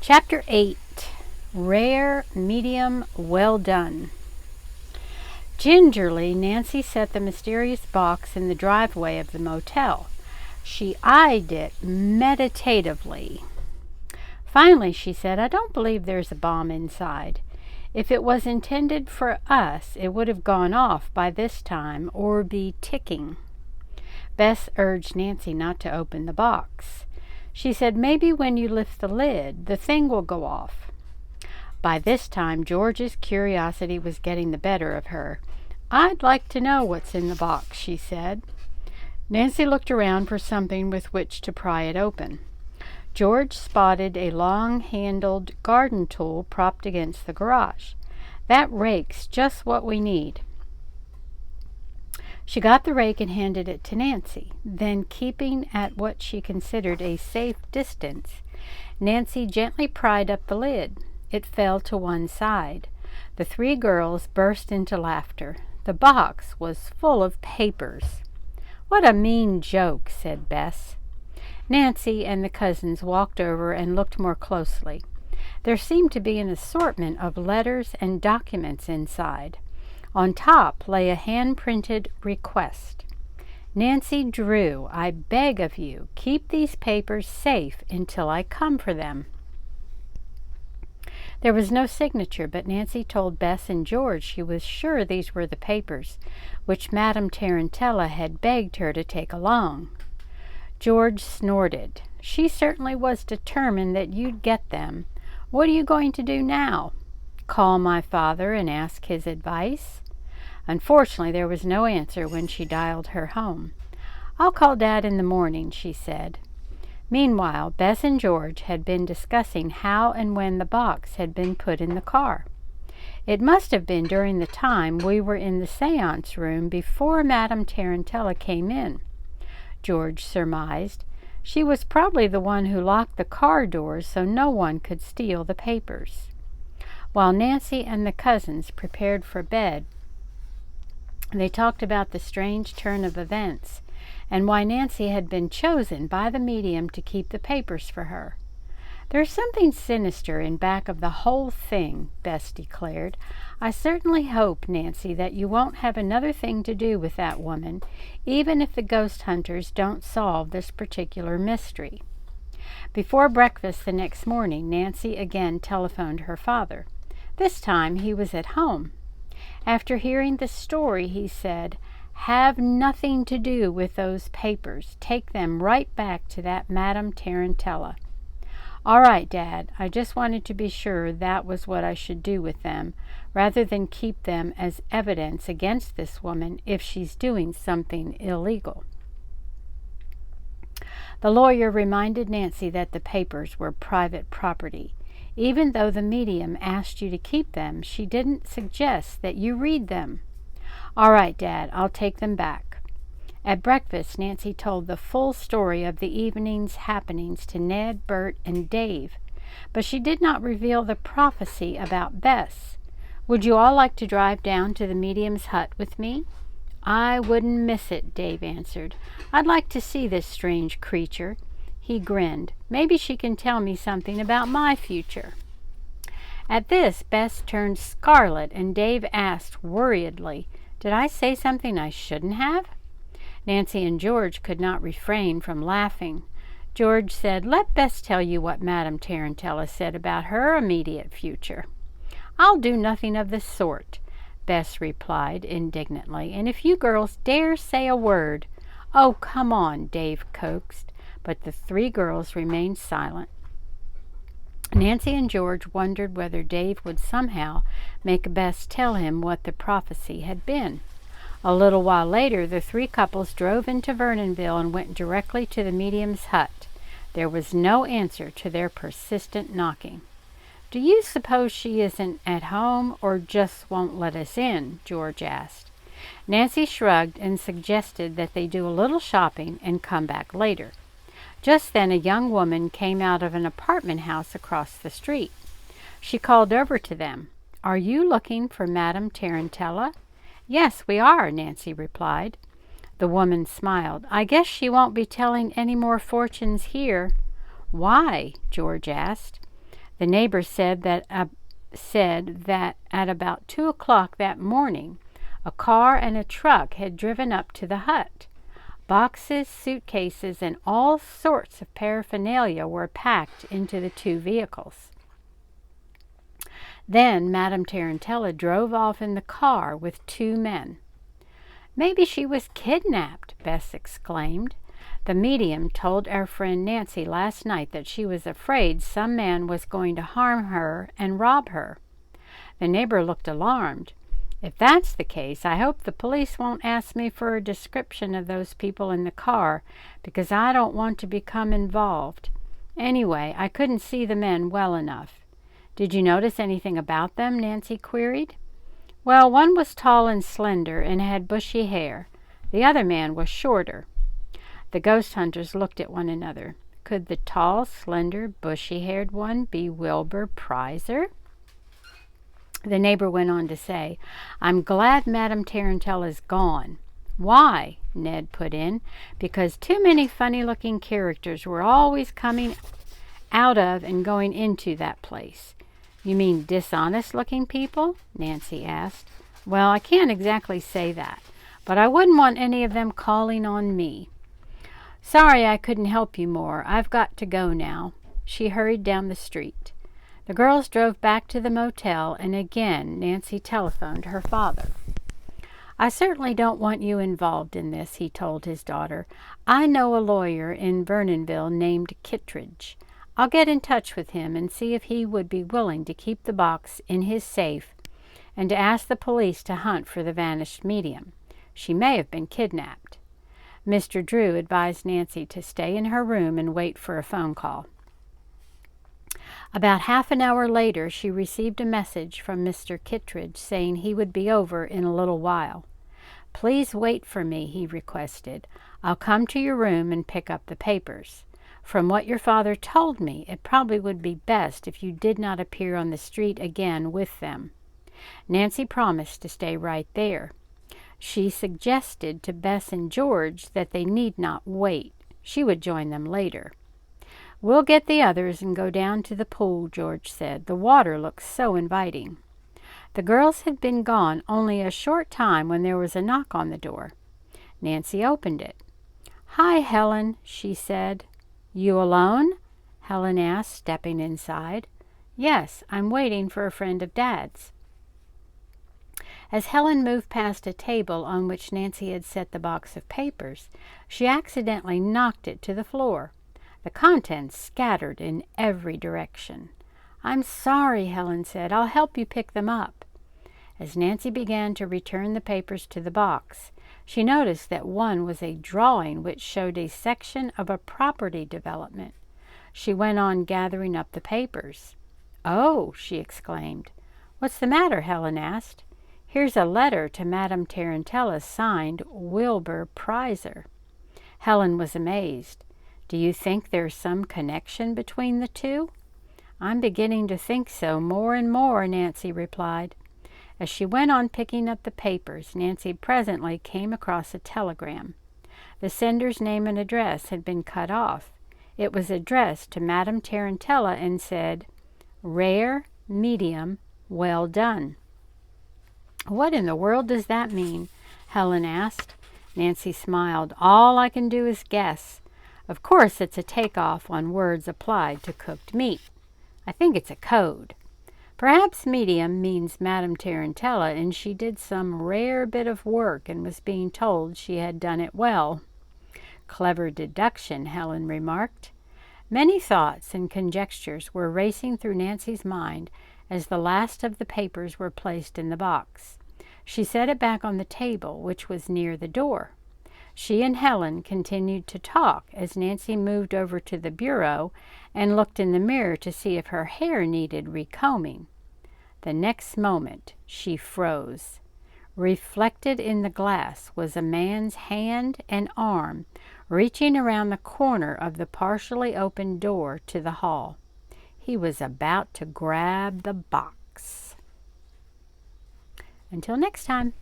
Chapter 8. Rare, Medium, Well Done. Gingerly, Nancy set the mysterious box in the driveway of the motel. She eyed it meditatively. Finally, she said, "I don't believe there's a bomb inside. If it was intended for us, it would have gone off by this time or be ticking." Bess urged Nancy not to open the box. She said, "Maybe when you lift the lid, the thing will go off." By this time, George's curiosity was getting the better of her. "I'd like to know what's in the box," she said. Nancy looked around for something with which to pry it open. George spotted a long-handled garden tool propped against the garage. "That rake's just what we need." She got the rake and handed it to Nancy. Then, keeping at what she considered a safe distance, Nancy gently pried up the lid. It fell to one side. The three girls burst into laughter. The box was full of papers. "What a mean joke," said Bess. Nancy and the cousins walked over and looked more closely. There seemed to be an assortment of letters and documents inside. On top lay a hand-printed request. "Nancy Drew, I beg of you, keep these papers safe until I come for them." There was no signature, but Nancy told Bess and George she was sure these were the papers which Madame Tarantella had begged her to take along. George snorted. "She certainly was determined that you'd get them. What are you going to do now? Call my father and ask his advice?" Unfortunately, there was no answer when she dialed her home. "I'll call Dad in the morning," she said. Meanwhile, Bess and George had been discussing how and when the box had been put in the car. "It must have been during the time we were in the seance room before Madame Tarantella came in," George surmised. "She was probably the one who locked the car doors so no one could steal the papers." While Nancy and the cousins prepared for bed, they talked about the strange turn of events and why Nancy had been chosen by the medium to keep the papers for her. "There's something sinister in back of the whole thing," Bess declared. "I certainly hope, Nancy, that you won't have another thing to do with that woman, even if the ghost hunters don't solve this particular mystery." Before breakfast the next morning, Nancy again telephoned her father. This time he was at home. After hearing the story, he said, "Have nothing to do with those papers. Take them right back to that Madame Tarantella." "All right, Dad. I just wanted to be sure that was what I should do with them, rather than keep them as evidence against this woman if she's doing something illegal." The lawyer reminded Nancy that the papers were private property. Even though the medium asked you to keep them, she didn't suggest that you read them. "All right, Dad, I'll take them back." At breakfast, Nancy told the full story of the evening's happenings to Ned, Bert, and Dave, but she did not reveal the prophecy about Bess. "Would you all like to drive down to the medium's hut with me?" "I wouldn't miss it," Dave answered. "I'd like to see this strange creature." He grinned. "Maybe she can tell me something about my future." At this, Bess turned scarlet, and Dave asked worriedly, "Did I say something I shouldn't have?" Nancy and George could not refrain from laughing. George said, "Let Bess tell you what Madame Tarantella said about her immediate future." "I'll do nothing of the sort," Bess replied indignantly, "and if you girls dare say a word—" "Oh, come on," Dave coaxed, but the three girls remained silent. Nancy and George wondered whether Dave would somehow make Bess tell him what the prophecy had been. A little while later, the three couples drove into Vernonville and went directly to the medium's hut. There was no answer to their persistent knocking. "Do you suppose she isn't at home or just won't let us in?" George asked. Nancy shrugged and suggested that they do a little shopping and come back later. Just then a young woman came out of an apartment house across the street. She called over to them. "Are you looking for Madame Tarantella?" "Yes, we are," Nancy replied. The woman smiled. "I guess she won't be telling any more fortunes here." "Why?" George asked. The neighbor said that at about 2 o'clock that morning, a car and a truck had driven up to the hut. Boxes, suitcases, and all sorts of paraphernalia were packed into the two vehicles. Then Madame Tarantella drove off in the car with two men. "Maybe she was kidnapped," Bess exclaimed. "The medium told our friend Nancy last night that she was afraid some man was going to harm her and rob her." The neighbor looked alarmed. "If that's the case, I hope the police won't ask me for a description of those people in the car, because I don't want to become involved. Anyway, I couldn't see the men well enough." "Did you notice anything about them?" Nancy queried. "Well, one was tall and slender and had bushy hair. The other man was shorter." The ghost hunters looked at one another. Could the tall, slender, bushy-haired one be Wilbur Pryser? The neighbor went on to say, "I'm glad Madame Tarantella's gone." "Why?" Ned put in. "Because too many funny-looking characters were always coming out of and going into that place." "You mean dishonest-looking people?" Nancy asked. "Well, I can't exactly say that, but I wouldn't want any of them calling on me. Sorry I couldn't help you more. I've got to go now." She hurried down the street. The girls drove back to the motel, and again Nancy telephoned her father. "I certainly don't want you involved in this," he told his daughter. "I know a lawyer in Vernonville named Kittredge. I'll get in touch with him and see if he would be willing to keep the box in his safe and to ask the police to hunt for the vanished medium. She may have been kidnapped." Mr. Drew advised Nancy to stay in her room and wait for a phone call. About half an hour later, she received a message from Mr. Kittredge saying he would be over in a little while. "Please wait for me," he requested. "I'll come to your room and pick up the papers. From what your father told me, it probably would be best if you did not appear on the street again with them." Nancy promised to stay right there. She suggested to Bess and George that they need not wait. She would join them later. "We'll get the others and go down to the pool," George said. "The water looks so inviting." The girls had been gone only a short time when there was a knock on the door. Nancy opened it. "Hi, Helen," she said. "You alone?" Helen asked, stepping inside. "Yes, I'm waiting for a friend of Dad's." As Helen moved past a table on which Nancy had set the box of papers, she accidentally knocked it to the floor. The contents scattered in every direction. "I'm sorry," Helen said. "I'll help you pick them up." As Nancy began to return the papers to the box, she noticed that one was a drawing which showed a section of a property development. She went on gathering up the papers. "Oh!" she exclaimed. "What's the matter?" Helen asked. "Here's a letter to Madame Tarantella signed Wilbur Pryser." Helen was amazed. "Do you think there's some connection between the two?" "I'm beginning to think so more and more," Nancy replied. As she went on picking up the papers, Nancy presently came across a telegram. The sender's name and address had been cut off. It was addressed to Madame Tarantella and said, "Rare, medium, well done." "What in the world does that mean?" Helen asked. Nancy smiled. "All I can do is guess. Of course, it's a takeoff on words applied to cooked meat. I think it's a code. Perhaps medium means Madame Tarantella, and she did some rare bit of work and was being told she had done it well." "Clever deduction," Helen remarked. Many thoughts and conjectures were racing through Nancy's mind as the last of the papers were placed in the box. She set it back on the table, which was near the door. She and Helen continued to talk as Nancy moved over to the bureau and looked in the mirror to see if her hair needed recombing. The next moment she froze. Reflected in the glass was a man's hand and arm reaching around the corner of the partially opened door to the hall. He was about to grab the box. Until next time.